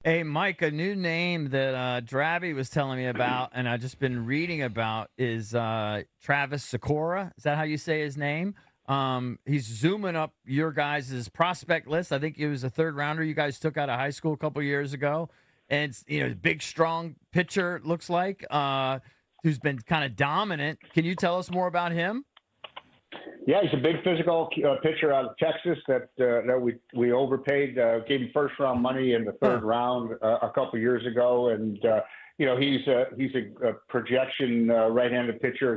Hey, Mike, a new name that Drabby was telling me about, and I've just been reading about, is Travis Sykora. Is that how you say his name? He's zooming up your guys' prospect list. I think he was a third rounder you guys took out of high school a couple years ago, and it's, big, strong pitcher. It looks like who's been kind of dominant. Can you tell us more about him? Yeah, he's a big physical pitcher out of Texas that we overpaid. Gave him first round money in the Huh. third round a couple years ago, and he's a projection right-handed pitcher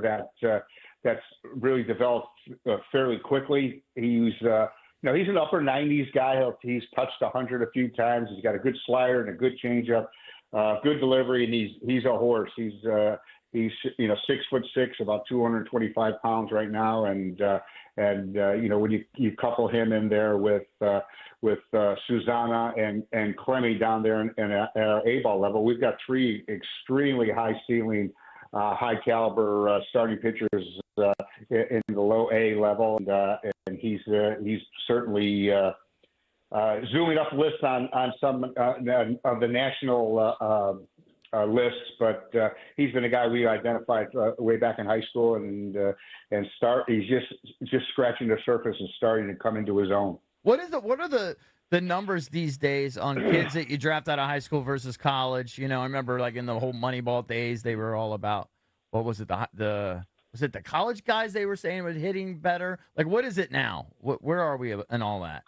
that's really developed fairly quickly. He's an upper 90s guy. He's touched 100 a few times. He's got a good slider and a good changeup, good delivery, and he's a horse. He's 6'6", about 225 pounds right now, and when you couple him in there with Susanna and Clemmy down there at our A-ball level, we've got three extremely high ceiling, high caliber starting pitchers in the low A level, and he's certainly zooming up lists on some of the national lists, but he's been a guy we identified way back in high school, he's just scratching the surface and starting to come into his own. What are the numbers these days on kids that you draft out of high school versus college? I remember like in the whole Moneyball days, they were all about what was it the was it the college guys they were saying was hitting better? Like what is it now? Where are we in all that?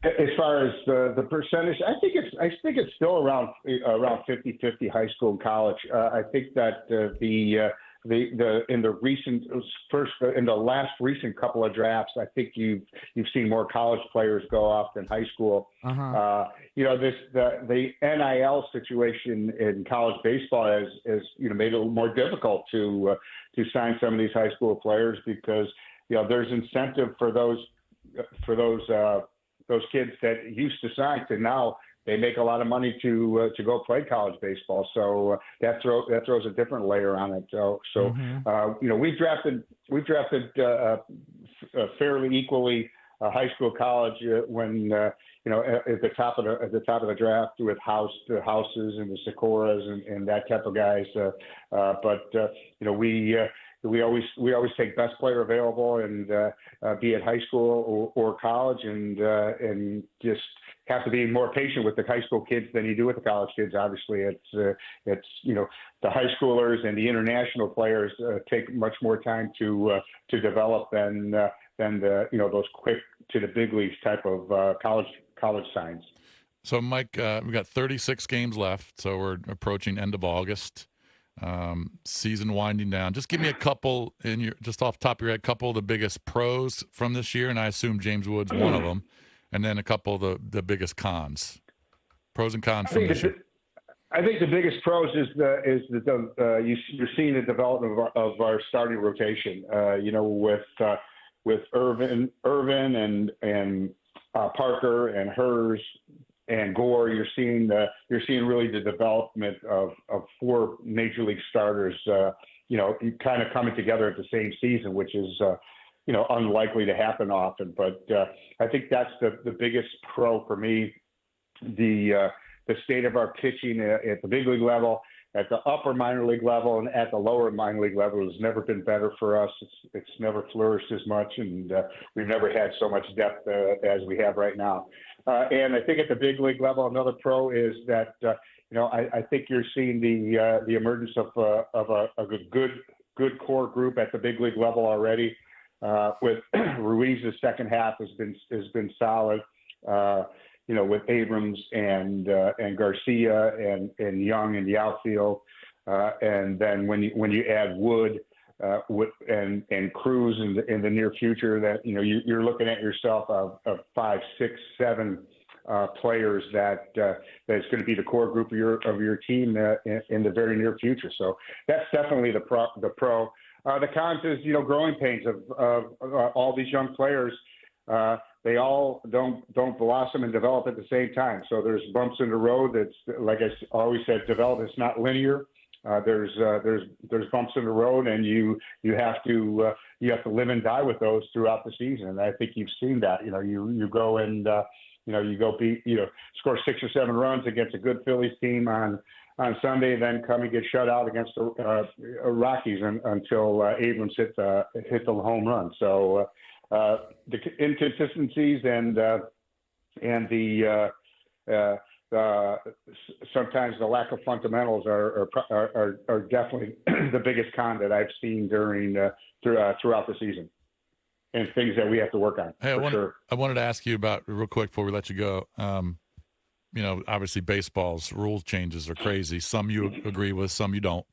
As far as the percentage, I think it's still around 50-50 high school and college. I think that the in the last recent couple of drafts, I think you've seen more college players go off than high school. Uh huh. The NIL situation in college baseball has made it a little more difficult to sign some of these high school players because there's incentive for those kids that used to sign to now they make a lot of money to go play college baseball. So that throws a different layer on it. Mm-hmm. We've drafted fairly equally high school, college when at the top of the draft with the Houses and the Sykoras and that type of guys. We always take best player available, and be it high school or college, and just have to be more patient with the high school kids than you do with the college kids. Obviously, it's the high schoolers and the international players take much more time to develop than those quick to the big leagues type of college signs. So, Mike, we got 36 games left, so we're approaching end of August. Season winding down. Just give me a couple just off the top of your head, couple of the biggest pros from this year, and I assume James Wood's one of them, and then a couple of the biggest cons, pros and cons from this year. I think the biggest pros is you're seeing the development of our starting rotation. With Irvin and Parker and Hers and Gore, you're seeing really the development of four major league starters, kind of coming together at the same season, which is unlikely to happen often. But I think that's the biggest pro for me. The state of our pitching at the big league level, at the upper minor league level, and at the lower minor league level has never been better for us. It's never flourished as much, and we've never had so much depth as we have right now. And I think at the big league level, another pro is that I think you're seeing the emergence of a good core group at the big league level already. With Ruiz's second half has been solid. With Abrams and Garcia and Young in the outfield, and then when you add Wood and Cruz in the near future, that you're looking at yourself of 5, 6, 7 players that's going to be the core group of your team in the very near future. So that's definitely the pro. The cons is growing pains of all these young players. They all don't blossom and develop at the same time. So there's bumps in the road. That's, like I always said, development's not linear. There's bumps in the road, and you have to live and die with those throughout the season. And I think you've seen that. You go and you go score 6 or 7 runs against a good Phillies team on Sunday, then come and get shut out against the Rockies until Abrams hit the home run. So the inconsistencies and the sometimes the lack of fundamentals are definitely the biggest con that I've seen throughout the season, and things that we have to work on. Hey, sure. I wanted to ask you about real quick before we let you go. Obviously baseball's rules changes are crazy. Some you agree with, some you don't.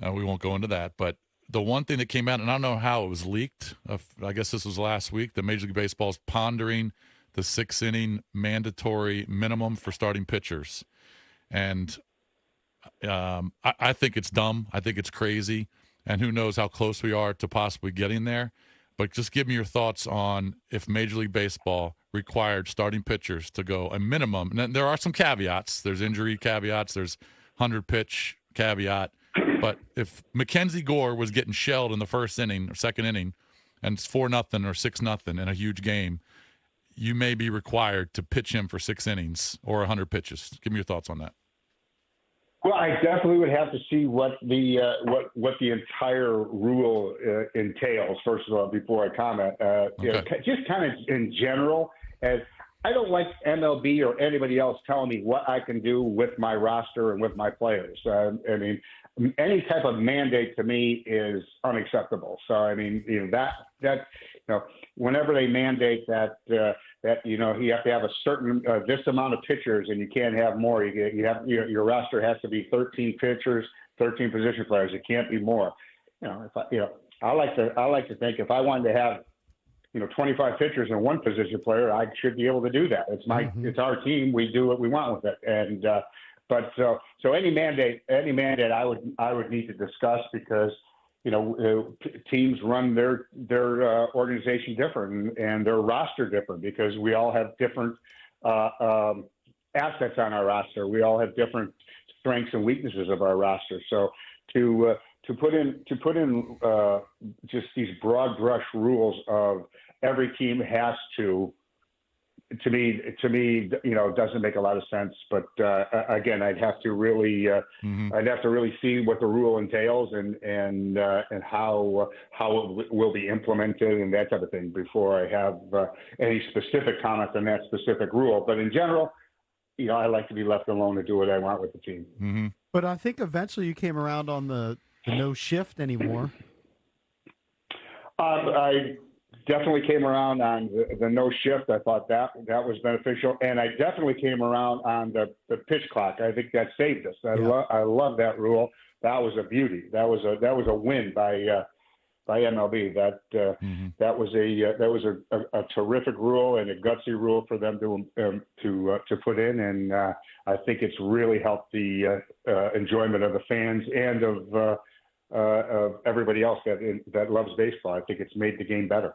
We won't go into that. But the one thing that came out, and I don't know how it was leaked, I guess this was last week, that Major League Baseball is pondering the 6-inning mandatory minimum for starting pitchers. And I think it's dumb. I think it's crazy. And who knows how close we are to possibly getting there. But just give me your thoughts on if Major League Baseball required starting pitchers to go a minimum. And there are some caveats. There's injury caveats. There's 100-pitch caveat. But if Mackenzie Gore was getting shelled in the first inning or second inning and it's 4-0 or 6-0 in a huge game, you may be required to pitch him for 6 innings or 100 pitches. Give me your thoughts on that. Well, I definitely would have to see what the entire rule entails, first of all, before I comment. Okay. Just kind of in general, as I don't like MLB or anybody else telling me what I can do with my roster and with my players. I mean, any type of mandate to me is unacceptable. So, I mean, whenever they mandate that you have to have a certain this amount of pitchers and you can't have more. Your roster has to be 13 pitchers, 13 position players. It can't be more. I like to think if I wanted to have 25 pitchers and 1 position player, I should be able to do that. It's our team. We do what we want with it. And but any mandate I would need to discuss, because teams run their organization different and their roster different, because we all have different assets on our roster. We all have different strengths and weaknesses of our roster. So to put in just these broad brush rules of every team has to me, doesn't make a lot of sense. But again, I'd have to really see what the rule entails and how it will be implemented and that type of thing before I have any specific comments on that specific rule. But in general, I like to be left alone to do what I want with the team. Mm-hmm. But I think eventually you came around on the no shift anymore. I definitely came around on the no shift. I thought that was beneficial, and I definitely came around on the pitch clock. I think that saved us. I love that rule. That was a beauty. That was a win by MLB. That was a terrific rule and a gutsy rule for them to put in, and I think it's really helped the enjoyment of the fans and of everybody else that loves baseball. I think it's made the game better.